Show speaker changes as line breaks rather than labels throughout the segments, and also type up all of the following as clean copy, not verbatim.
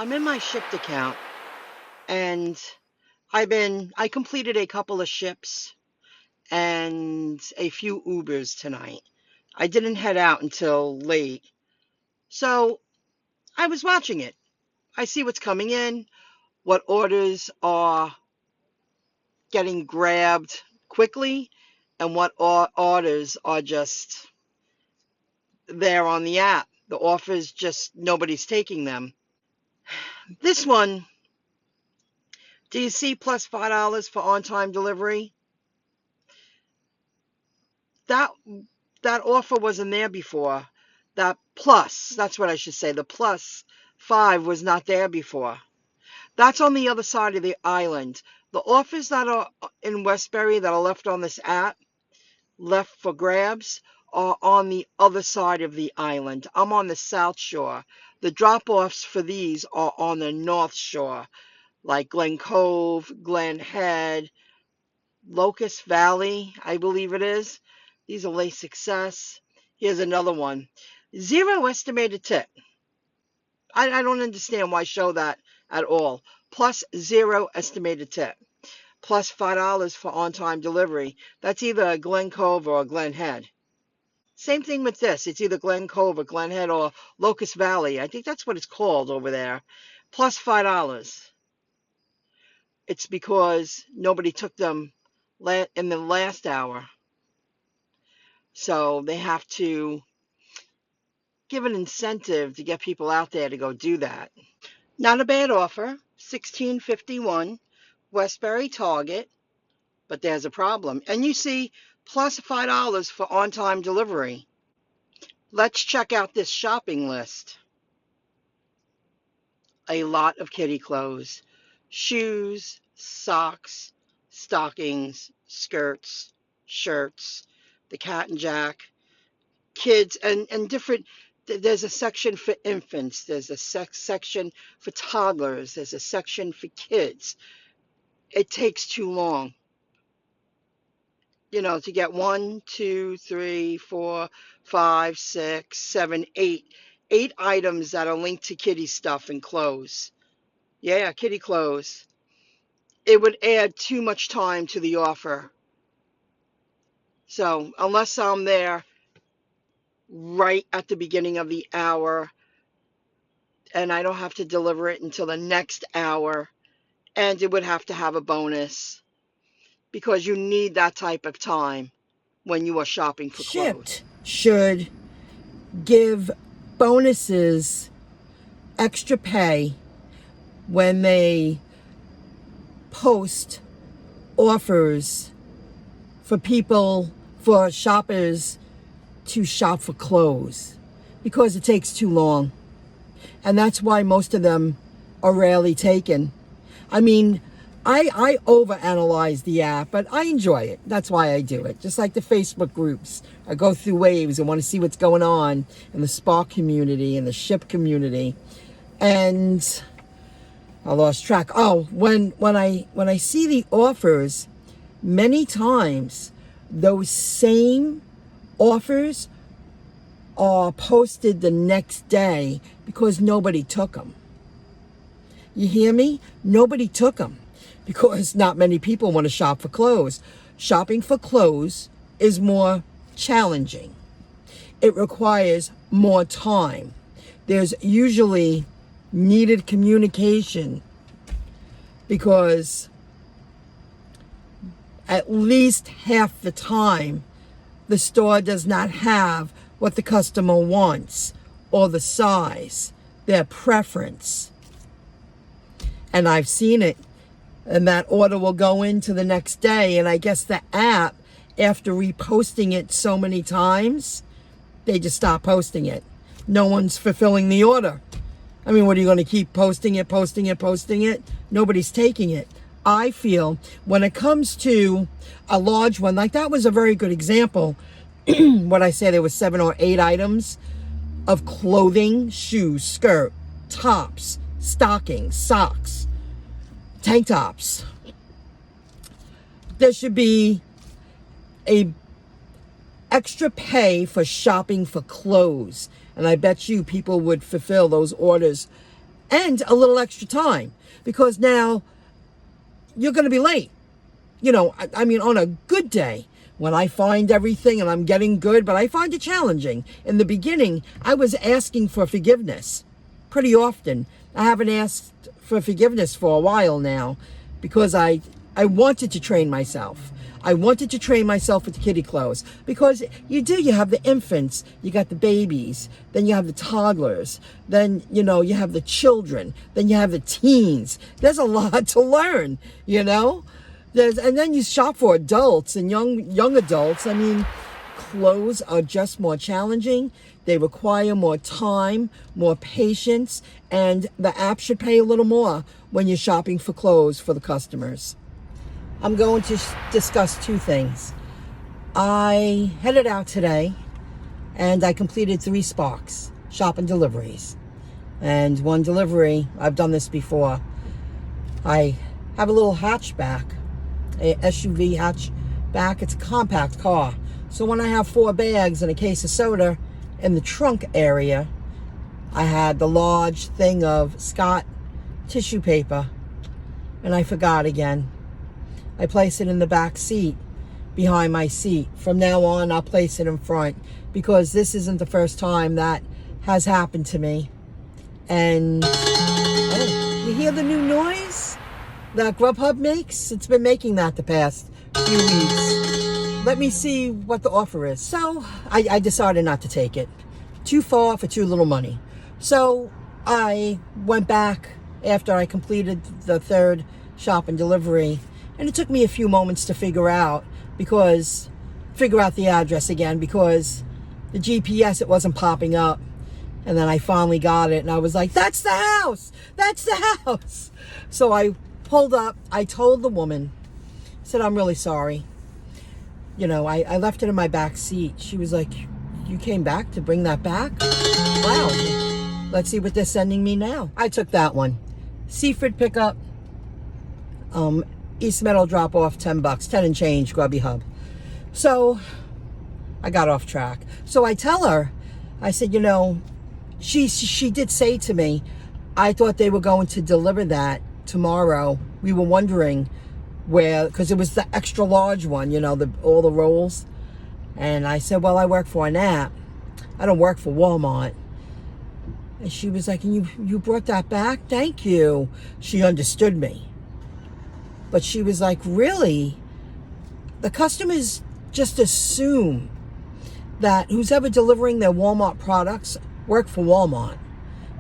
I'm in my Shipt account and I completed a couple of Shipts and a few Ubers tonight. I didn't head out until late. So I was watching it. I see what's coming in, what orders are getting grabbed quickly, and what orders are just there on the app. The offers just nobody's taking them. This one, do you see plus $5 for on-time delivery? That that offer wasn't there before. That plus, that's what I should say. The plus 5 was not there before. That's on the other side of the island. The offers that are in Westbury that are left on this app, left for grabs, are on the other side of the island. I'm on the South Shore. The drop-offs for these are on the North Shore, like Glen Cove, Glen Head, Locust Valley, I believe it is. These are late success. Here's another one. Zero estimated tip. I don't understand why show that at all. Plus zero estimated tip. Plus $5 for on-time delivery. That's either Glen Cove or Glen Head. Same thing with this. It's either Glen Cove or Glen Head or Locust Valley. I think that's what it's called over there. Plus $5. It's because nobody took them in the last hour. So they have to give an incentive to get people out there to go do that. Not a bad offer, $16.51, Westbury Target, but there's a problem. And you see, plus $5 for on-time delivery. Let's check out this shopping list. A lot of kitty clothes, shoes, socks, stockings, skirts, shirts, the Cat and Jack, kids, and different. There's a section for infants. There's a section for toddlers. There's a section for kids. It takes too long, to get 1, 2, 3, 4, 5, 6, 7, 8 items that are linked to kitty stuff and clothes. Yeah, kitty clothes. It would add too much time to the offer. So unless I'm there right at the beginning of the hour, and I don't have to deliver it until the next hour, and it would have to have a bonus because you need that type of time when you are shopping for clothes.
Shipt should give bonuses, extra pay when they post offers for shoppers to shop for clothes, because it takes too long. And that's why most of them are rarely taken. I mean, I overanalyze the app, but I enjoy it. That's why I do it. Just like the Facebook groups. I go through waves and want to see what's going on in the Spark community and the Shipt community. And I lost track. Oh, when I see the offers, many times those same offers are posted the next day because nobody took them. You hear me? Nobody took them because not many people want to shop for clothes. Shopping for clothes is more challenging. It requires more time. There's usually needed communication because at least half the time the store does not have what the customer wants or the size, their preference. And I've seen it. And that order will go into the next day. And I guess the app, after reposting it so many times, they just stop posting it. No one's fulfilling the order. I mean, what are you going to keep posting it? Nobody's taking it. I feel when it comes to a large one, like that was a very good example. What I say, there was 7 or 8 items of clothing, shoes, skirt, tops, stockings, socks, tank tops. There should be a extra pay for shopping for clothes. And I bet you people would fulfill those orders and a little extra time, because now you're going to be late. I mean, on a good day, when I find everything and I'm getting good, but I find it challenging. In the beginning, I was asking for forgiveness pretty often. I haven't asked for forgiveness for a while now, because I wanted to train myself. I wanted to train myself with the kiddie clothes, because you have the infants, you got the babies, then you have the toddlers, then, you have the children, then you have the teens. There's a lot to learn, and then you shop for adults and young adults. I mean, clothes are just more challenging. They require more time, more patience, and the app should pay a little more when you're shopping for clothes for the customers. I'm going to discuss two things. I headed out today and I completed 3 Sparks shop and deliveries. And one delivery, I've done this before. I have a little hatchback, a SUV hatchback. It's a compact car. So when I have 4 bags and a case of soda in the trunk area, I had the large thing of Scott tissue paper, and I forgot again. I place it in the back seat behind my seat. From now on, I'll place it in front, because this isn't the first time that has happened to me. And you hear the new noise that Grubhub makes? It's been making that the past few weeks. Let me see what the offer is. So I decided not to take it. Too far for too little money. So I went back after I completed the 3rd shop and delivery, and it took me a few moments to figure out the address again, because the GPS, it wasn't popping up. And then I finally got it, and I was like, that's the house! That's the house! So I pulled up. I told the woman, said, I'm really sorry. I left it in my back seat. She was like, you came back to bring that back? Wow. Let's see what they're sending me now. I took that one. Seaford pickup. East Meadow drop off, $10, 10 and change, Grubby Hub. So I got off track. So I tell her, I said, she did say to me, I thought they were going to deliver that tomorrow. We were wondering where, because it was the extra large one, all the rolls. And I said, well, I work for an app. I don't work for Walmart. And she was like, and you brought that back? Thank you. She understood me. But she was like, really? The customers just assume that who's ever delivering their Walmart products work for Walmart.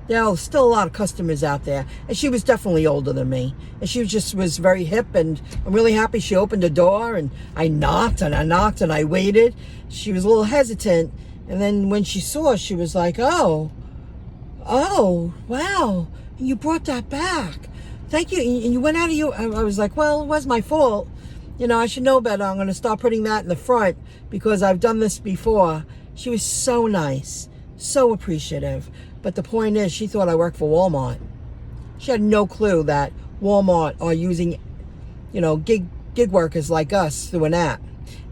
There are still a lot of customers out there. And she was definitely older than me. And she was very hip, and I'm really happy she opened the door, and I knocked and I waited. She was a little hesitant. And then when she saw, she was like, oh, wow, you brought that back. Thank you. And you went out of your, I was like, well, it was my fault. I should know better. I'm going to start putting that in the front, because I've done this before. She was so nice, so appreciative. But the point is, she thought I worked for Walmart. She had no clue that Walmart are using, gig workers like us through an app.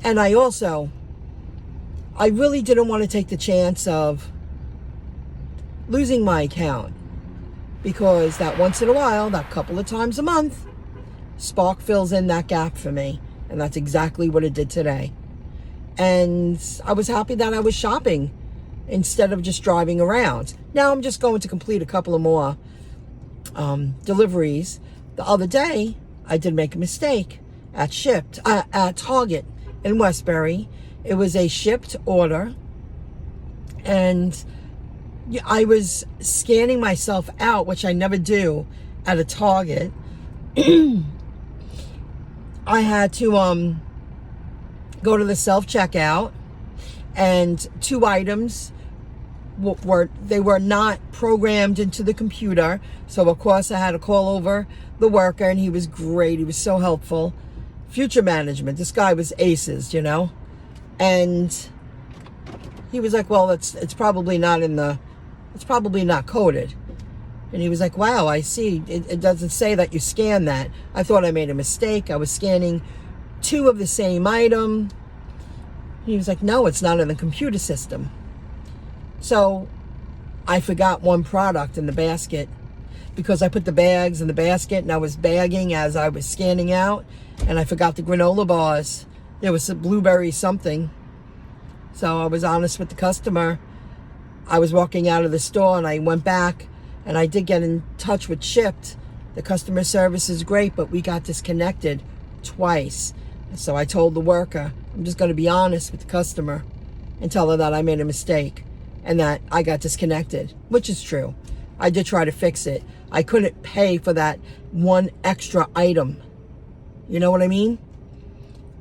And I really didn't want to take the chance of losing my account, because that once in a while, that couple of times a month, Spark fills in that gap for me. And that's exactly what it did today. And I was happy that I was shopping instead of just driving around. Now I'm just going to complete a couple of more deliveries. The other day, I did make a mistake at Target in Westbury. It was a shipped order, and I was scanning myself out, which I never do at a Target. I had to go to the self-checkout, and 2 items were not programmed into the computer. So of course I had to call over the worker, and he was great. He was so helpful. Future management. This guy was aces, and he was like, well, it's probably not it's probably not coded. And he was like, wow, I see. It doesn't say that you scan that. I thought I made a mistake. I was scanning 2 of the same item. He was like, no, it's not in the computer system. So I forgot one product in the basket, because I put the bags in the basket and I was bagging as I was scanning out, and I forgot the granola bars. There was some blueberry something. So I was honest with the customer. I was walking out of the store and I went back and I did get in touch with Shipt. The customer service is great, but we got disconnected twice. So I told the worker, I'm just going to be honest with the customer and tell her that I made a mistake and that I got disconnected, which is true. I did try to fix it. I couldn't pay for that one extra item. You know what I mean?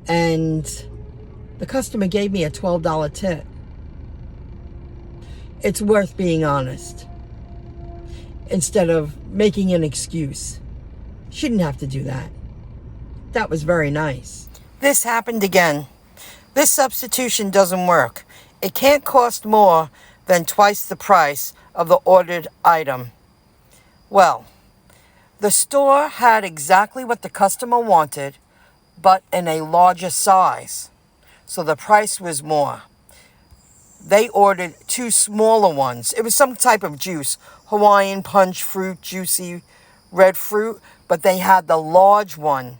And the customer gave me a $12 tip. It's worth being honest instead of making an excuse. Shouldn't have to do that. That was very nice. This happened again. This substitution doesn't work. It can't cost more than twice the price of the ordered item. Well, the store had exactly what the customer wanted, but in a larger size. So the price was more. They ordered 2 smaller ones. It was some type of juice, Hawaiian punch fruit, juicy red fruit, but they had the large one.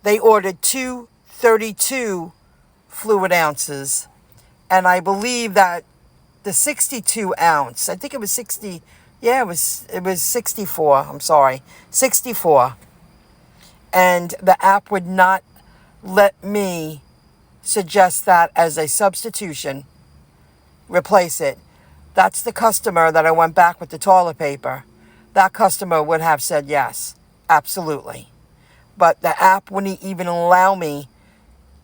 They ordered 2 32 fluid ounces, and I believe that the 62 ounce, I think it was 60, yeah, it was 64, I'm sorry, 64. And the app would not let me suggest that as a substitution, replace it. That's the customer that I went back with the toilet paper. That customer would have said yes, absolutely. But the app wouldn't even allow me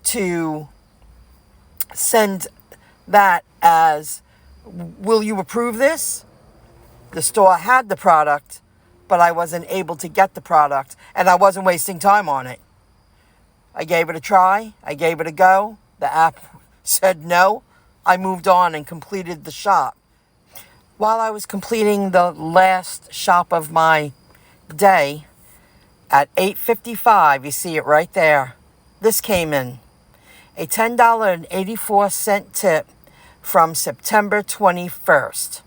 to send that as, will you approve this? The store had the product, but I wasn't able to get the product, and I wasn't wasting time on it. I gave it a try. I gave it a go. The app said no. I moved on and completed the shop. While I was completing the last shop of my day, at 8:55, you see it right there, this came in. A $10.84 tip from September 21st.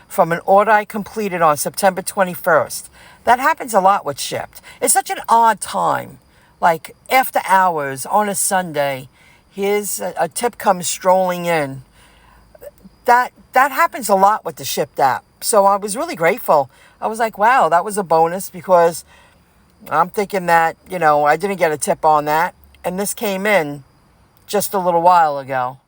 From an order I completed on September 21st. That happens a lot with Shipt. It's such an odd time. Like after hours on a Sunday, here's a tip comes strolling in. That happens a lot with the Shipt app. So I was really grateful. I was like, wow, that was a bonus, because I'm thinking that, I didn't get a tip on that. And this came in just a little while ago.